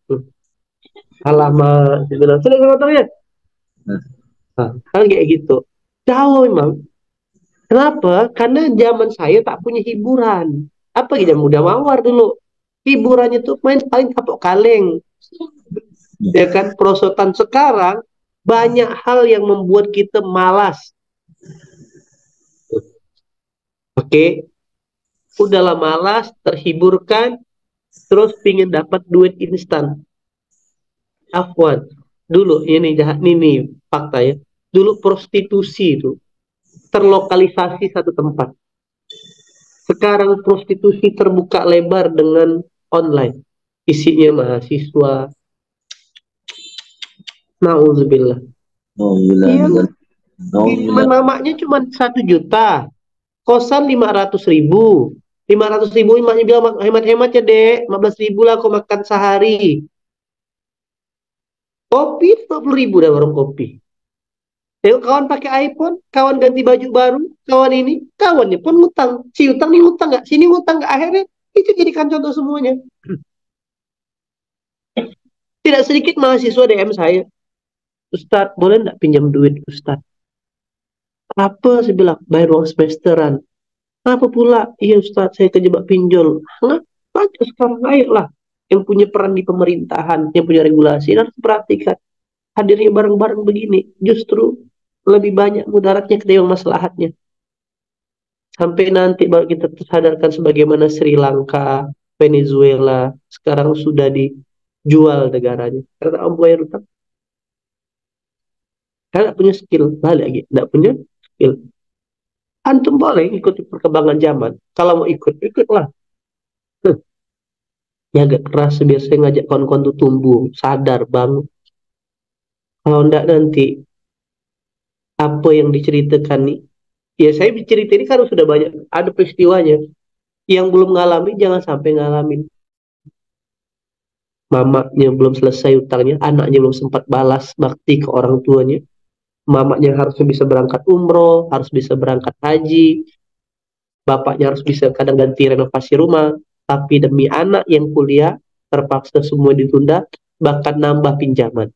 Alamak, sudah motongnya. Nah, kan kayak gitu. Jauh memang. Kenapa? Karena zaman saya tak punya hiburan. Apa gitu, Muda Mawar dulu. Hiburannya tuh main paling kapok kaleng. Ya kan, perosotan. Sekarang banyak hal yang membuat kita malas. Oke. Udahlah malas, terhiburkan, terus pingin dapat duit instan. Afwan, dulu ini jahat ini fakta ya. Dulu prostitusi itu terlokalisasi satu tempat. Sekarang prostitusi terbuka lebar dengan online. Isinya mahasiswa. Nauzubillah. Namanya cuma 1 juta. Kosan 500.000. 500.000, emaknya bilang hemat-hemat ya dek, 15.000 lah aku makan sehari. Kopi 50.000 dah warung kopi. Tengok kawan pakai iPhone, kawan ganti baju baru, kawan ini, kawannya pun ngutang. Si utang nih ngutang nggak, sini ngutang nggak, akhirnya itu jadikan contoh semuanya. Tidak sedikit mahasiswa DM saya, Ustadz boleh nggak pinjam duit Ustadz? Apa saya bilang, bayar uang semesteran. Apa pula? Iya Ustadz, saya kejebak pinjol. Nah, aja sekarang ayolah. Yang punya peran di pemerintahan, yang punya regulasi, harus perhatikan. Hadirnya bareng-bareng begini, justru lebih banyak mudaratnya ketimbang maslahatnya. Sampai nanti baru kita tersadarkan sebagaimana Sri Lanka, Venezuela, sekarang sudah dijual negaranya. Karena om bayar utang. Karena nggak punya skill, balik lagi, nggak punya skill. Antum boleh ikuti perkembangan zaman. Kalau mau ikut, ikutlah. Ya agak keras, biasanya ngajak kawan-kawan tuh tumbuh, sadar, bangun. Kalau enggak nanti, apa yang diceritakan nih, ya saya bercerita ini karena sudah banyak, ada peristiwanya. Yang belum ngalamin, jangan sampai ngalamin. Mamanya belum selesai utangnya, anaknya belum sempat balas bakti ke orang tuanya. Mamanya harusnya bisa berangkat umroh, harus bisa berangkat haji, bapaknya harus bisa kadang ganti renovasi rumah, tapi demi anak yang kuliah, terpaksa semua ditunda, bahkan nambah pinjaman.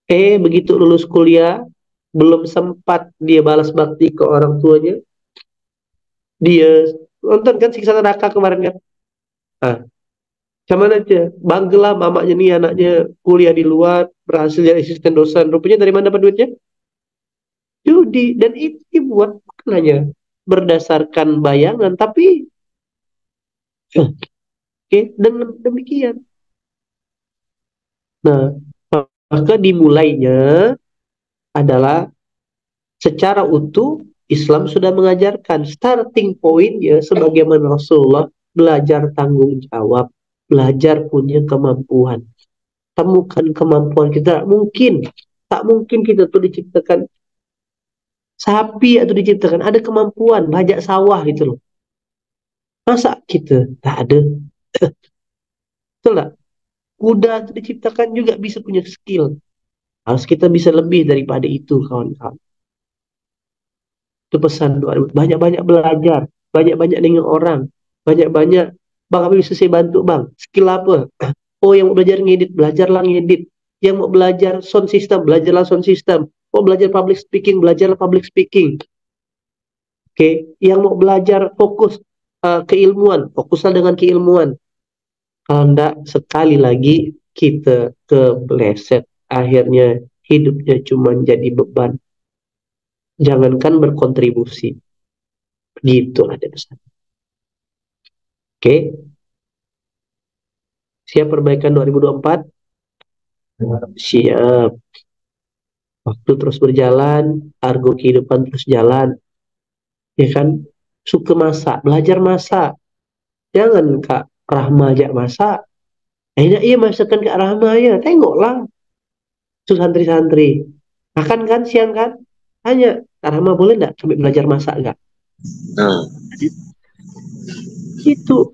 Begitu lulus kuliah, belum sempat dia balas bakti ke orang tuanya, dia nonton kan Siksa Neraka kemarin kan? Nah, cuman aja, banggalah mamanya nih anaknya kuliah di luar, berhasil jadi asisten dosen. Rupanya dari mana dapat duitnya? Judi. Dan itu dibuat bukan hanya berdasarkan bayangan, tapi dengan demikian. Nah, maka dimulainya adalah secara utuh Islam sudah mengajarkan starting point ya sebagaimana Rasulullah belajar tanggung jawab, belajar punya kemampuan. Temukan kemampuan kita. Tak mungkin kita tuh diciptakan sapi atau diciptakan ada kemampuan bajak sawah gitu loh. Masa kita tak ada? Betul tak? Kuda itu diciptakan juga bisa punya skill. Harus kita bisa lebih daripada itu, kawan-kawan. Itu pesan doa. Banyak-banyak belajar, banyak-banyak dengan orang, banyak-banyak. Bang, apa bisa saya bantu, Bang? Skill apa? Oh, yang mau belajar ngedit, belajarlah ngedit. Yang mau belajar sound system, belajarlah sound system. Mau belajar public speaking, belajarlah public speaking. Oke, yang mau belajar fokus keilmuan, fokuslah dengan keilmuan. Kalau enggak, sekali lagi kita kebeleset. Akhirnya hidupnya cuma jadi beban. Jangankan berkontribusi. Gitulah dia pesan. Oke. Siap perbaikan 2024? Siap. Waktu terus berjalan, argo kehidupan terus jalan. Ya kan? Suka masak, belajar masak. Jangan Kak Rahma ajak masak. Iya masakan Kak Rahma ya. Tengoklah. Itu santri-santri. Makan kan siang kan? Tanya, Kak Rahma boleh nggak kami belajar masak nggak? Itu.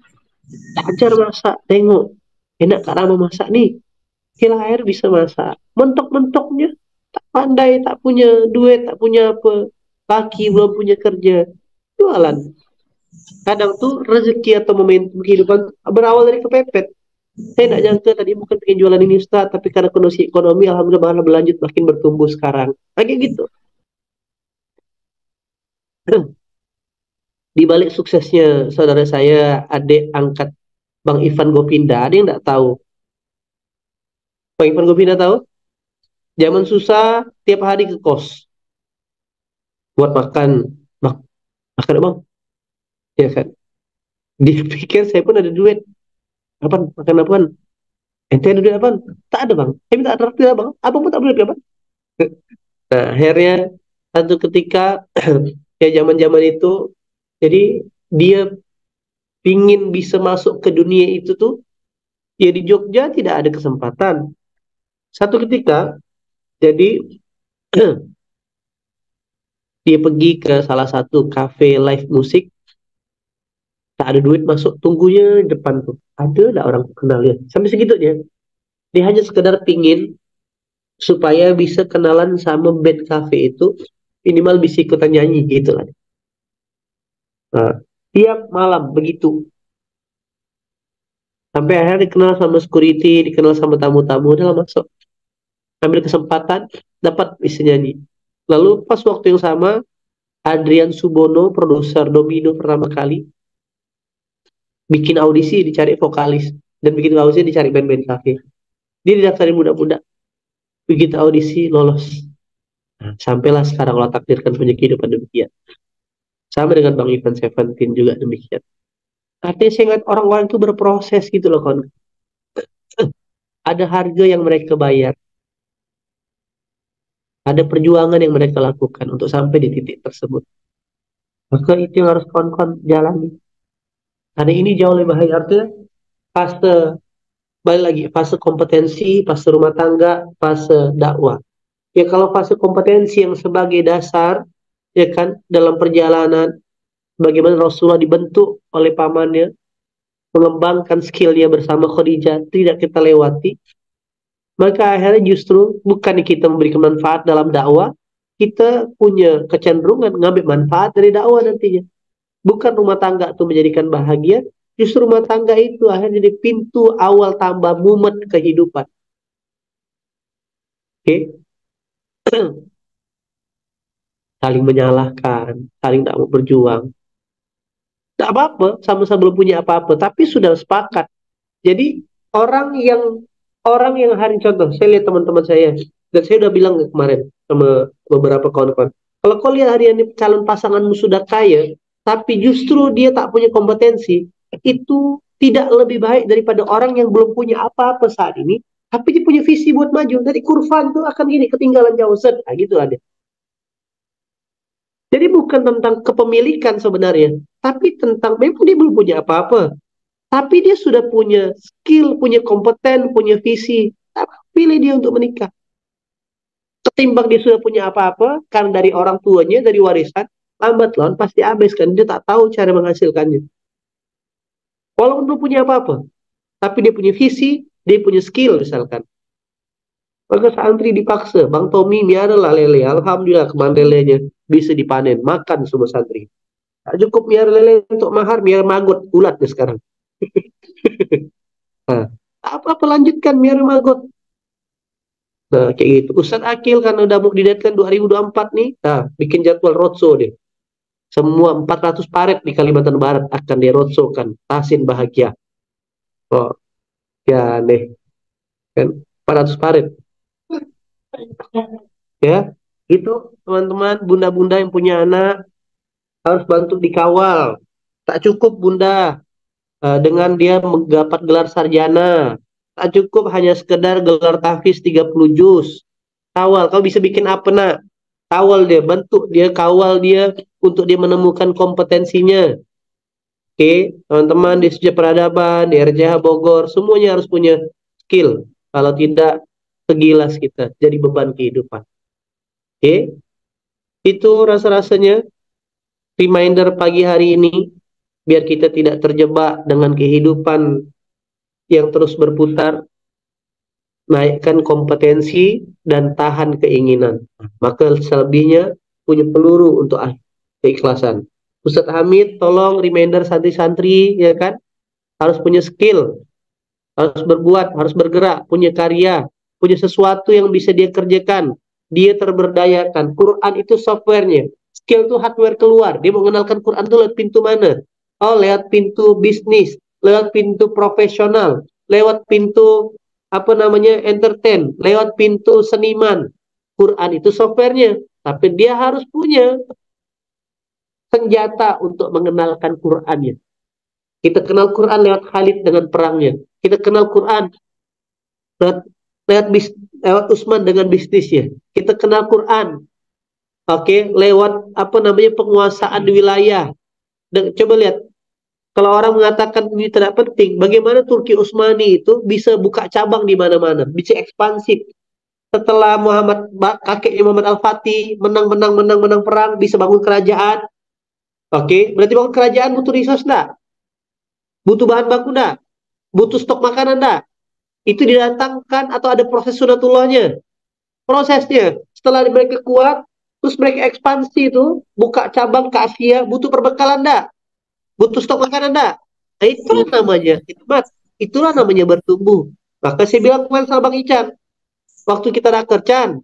Belajar masak. Tengok. Enak Kak Rahma masak nih. Kira air bisa masak. Mentok-mentoknya. Tak pandai, tak punya duit, tak punya apa. Laki belum punya kerja. Jualan. Kadang tuh rezeki atau momentum kehidupan berawal dari kepepet. Saya tidak nyangka tadi bukan pengen jualan ini Ustaz, tapi karena kondisi ekonomi alhamdulillah malah berlanjut makin bertumbuh sekarang. Kayak gitu. Di balik suksesnya saudara saya, adik angkat Bang Ivan Gopinda, ada yang tidak tahu? Bang Ivan Gopinda tahu? Zaman susah, tiap hari ke kos buat makan. Makan Bang, ya kan? Dia pikir saya pun ada duit. Apaan? Makan apaan? Ente ada duit apaan? Tak ada Bang. Saya minta traktir Bang. Abang pun tak boleh Bang. Nah, akhirnya satu ketika ya zaman-zaman itu, jadi dia pingin bisa masuk ke dunia itu tuh, ya di Jogja tidak ada kesempatan. Satu ketika, jadi dia pergi ke salah satu cafe live musik, Tak ada duit masuk, tunggunya di depan tuh. Ada lah orang kenal dia. Sampai segitu dia. Dia hanya sekedar pingin supaya bisa kenalan sama band cafe itu, minimal bisa ikutan nyanyi gitu lah. Nah, tiap malam begitu. Sampai akhirnya dikenal sama security, dikenal sama tamu-tamu, udah lah masuk. Ambil kesempatan, dapat bisa nyanyi. Lalu pas waktu yang sama, Adrian Subono, produser Domino pertama kali, bikin audisi, dicari vokalis. Dan bikin audisi, dicari band-band cafe. Dia didaftarin muda-muda. Begitu audisi, lolos. Nah, sampailah sekarang Allah takdirkan punya kehidupan demikian. Sama dengan Bang Ivan Seventeen juga demikian. Artinya saya ingat orang-orang itu berproses gitu loh kon. Ada harga yang mereka bayar. Ada perjuangan yang mereka lakukan untuk sampai di titik tersebut. Maka itu yang harus kawan-kawan jalani. Karena ini jauh lebih bahaya. Artinya fase, balik lagi, fase kompetensi, fase rumah tangga, fase dakwah. Ya kalau fase kompetensi yang sebagai dasar, ya kan, dalam perjalanan, bagaimana Rasulullah dibentuk oleh pamannya, mengembangkan skillnya bersama Khadijah, tidak kita lewati, maka akhirnya justru bukan kita memberikan manfaat dalam dakwah, kita punya kecenderungan ngambil manfaat dari dakwah nantinya. Bukan rumah tangga itu menjadikan bahagia, justru rumah tangga itu akhirnya jadi pintu awal tambah mumet kehidupan. Oke? Saling menyalahkan, saling tak mau berjuang. Tak apa-apa, sama-sama belum punya apa-apa, tapi sudah sepakat. Jadi orang yang hari contoh, saya lihat teman-teman saya, dan saya udah bilang kemarin sama beberapa kawan-kawan, kalau kau lihat hari ini calon pasanganmu sudah kaya, tapi justru dia tak punya kompetensi, itu tidak lebih baik daripada orang yang belum punya apa-apa saat ini, tapi dia punya visi buat maju. Dari kurva itu akan gini, ketinggalan jauh set, nah, gitu ada. Jadi bukan tentang kepemilikan sebenarnya, tapi tentang memang dia belum punya apa-apa, tapi dia sudah punya skill, punya kompeten, punya visi. Pilih dia untuk menikah. Ketimbang dia sudah punya apa-apa, karena dari orang tuanya, dari warisan, lambat laun pasti habis kan. Dia tak tahu cara menghasilkannya. Walaupun belum punya apa-apa, tapi dia punya visi, dia punya skill misalkan. Maka santri dipaksa, Bang Tommy miara lah lele. Alhamdulillah kemarin lelenya bisa dipanen, makan semua santri. Tak cukup miara lele untuk mahar, miara maggot, ulatnya sekarang. Nah, apa-apa lanjutkan miara maggot. Nah, kayak gitu. Ustadz Akil kan udah mau didetkan 2024 nih, nah, bikin jadwal roadshow deh. Semua 400 paret di Kalimantan Barat akan di roadshow kan. Tasin bahagia. Oh, ya nih. Kan 400 paret. Ya, itu teman-teman, bunda-bunda yang punya anak harus bantu dikawal. Tak cukup bunda dengan dia mendapat gelar sarjana. Tak cukup hanya sekedar gelar tahfiz 30 juz. Kawal, kau bisa bikin apa nak? Kawal dia, bentuk dia, kawal dia untuk dia menemukan kompetensinya. Oke, teman-teman di Sejak Peradaban, di RJH Bogor, semuanya harus punya skill. Kalau tidak, segilas kita, jadi beban kehidupan. Oke, itu rasa-rasanya reminder pagi hari ini, biar kita tidak terjebak dengan kehidupan yang terus berputar, naikkan kompetensi dan tahan keinginan. Maka selebihnya punya peluru untuk keikhlasan. Ustadz Hamid, tolong reminder santri-santri, ya kan, harus punya skill, harus berbuat, harus bergerak, punya karya, punya sesuatu yang bisa dia kerjakan, dia terberdayakan. Quran itu softwarenya, skill itu hardware keluar. Dia mengenalkan Quran itu lewat pintu mana? Oh, lewat pintu bisnis, lewat pintu profesional, lewat pintu entertain, lewat pintu seniman. Quran itu softwarenya, tapi dia harus punya senjata untuk mengenalkan Qurannya. Kita kenal Quran lewat Khalid dengan perangnya. Kita kenal Quran lewat Utsman dengan bisnisnya. Kita kenal Quran, lewat penguasaan wilayah. Dan coba lihat, kalau orang mengatakan ini tidak penting, bagaimana Turki Utsmani itu bisa buka cabang di mana-mana, bisa ekspansif. Setelah kakeknya Muhammad Al-Fatih menang perang, bisa bangun kerajaan. Berarti bangun kerajaan butuh resource enggak? Butuh bahan baku enggak? Butuh stok makanan enggak? Itu didatangkan atau ada proses sunatullahnya. Prosesnya, setelah mereka kuat, terus mereka ekspansi itu, buka cabang ke Asia, butuh perbekalan enggak? Butuh stok makanan enggak? Nah, itulah namanya hikmat. Itulah namanya bertumbuh. Maka saya bilang kemarin sama Bang Ican, waktu kita raker Chan,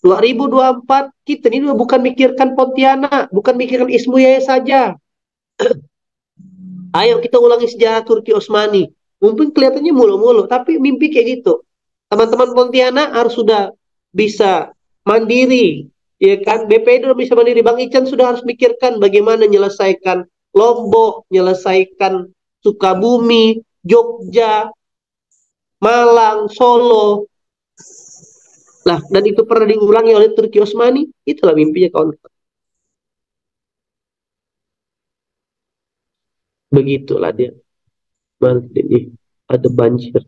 2024 kita ini bukan mikirkan Pontianak, bukan mikirkan Ismu Yaya saja. Ayo kita ulangi sejarah Turki Utsmani. Mungkin kelihatannya mulu-mulu, tapi mimpi kayak gitu. Teman-teman Pontianak harus sudah bisa mandiri, ya kan? BPD udah bisa mandiri. Bang Ican sudah harus mikirkan bagaimana menyelesaikan Lombok, menyelesaikan Sukabumi, Jogja, Malang, Solo. Lah, dan itu pernah diulangi oleh Turki Utsmani. Itulah mimpinya kawan-kawan. Begitulah dia. Nanti ini ada banjir.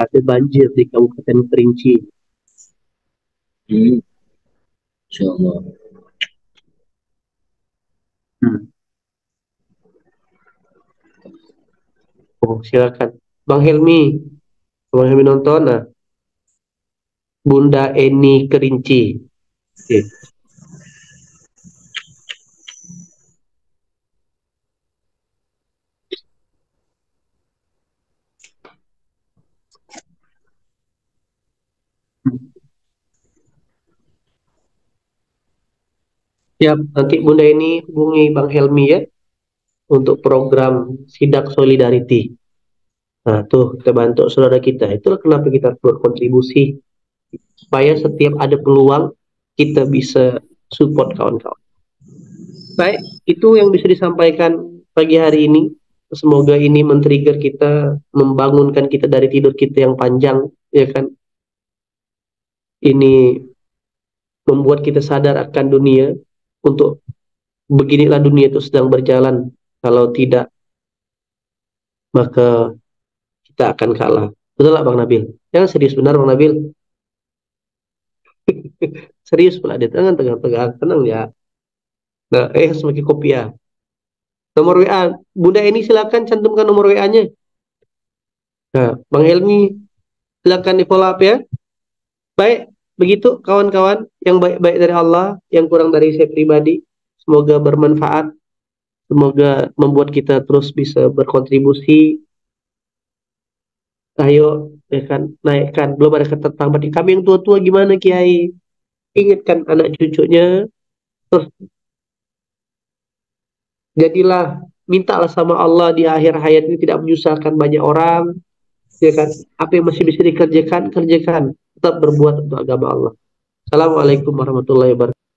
Ada banjir di Kabupaten Kerinci. Insyaallah. Oh, silakan. Bang Helmi. Bang Helmi nonton, nah. Bunda Eni Kerinci. Oke. Siap, nanti Bunda Eni hubungi Bang Helmi ya untuk program Sidak Solidarity. Nah, tuh kita bantu saudara kita. Itulah kenapa kita berkontribusi supaya setiap ada peluang kita bisa support kawan-kawan. Baik, itu yang bisa disampaikan pagi hari ini. Semoga ini men-trigger kita, membangunkan kita dari tidur kita yang panjang, ya kan? Ini membuat kita sadar akan dunia, untuk beginilah dunia itu sedang berjalan. Kalau tidak, maka kita akan kalah. Betul lah Bang Nabil? Jangan serius benar Bang Nabil. Serius pula dia, jangan tegang-tegang, tenang ya. Nah, semakin kopi ya. Nomor WA, Bunda ini silakan cantumkan nomor WA-nya. Nah, Bang Helmi silakan di follow up ya. Baik, begitu kawan-kawan, yang baik-baik dari Allah, yang kurang dari saya pribadi. Semoga bermanfaat, semoga membuat kita terus bisa berkontribusi. Ayo, ya kan, naikkan. Belum ada kata tambahan. Kami yang tua-tua gimana Kiai? Ingatkan anak cucunya. Terus jadilah, mintalah sama Allah di akhir hayat ini tidak menyusahkan banyak orang. Ya kan? Apa yang masih bisa dikerjakan, kerjakan. Tetap berbuat untuk agama Allah. Assalamualaikum warahmatullahi wabarakatuh.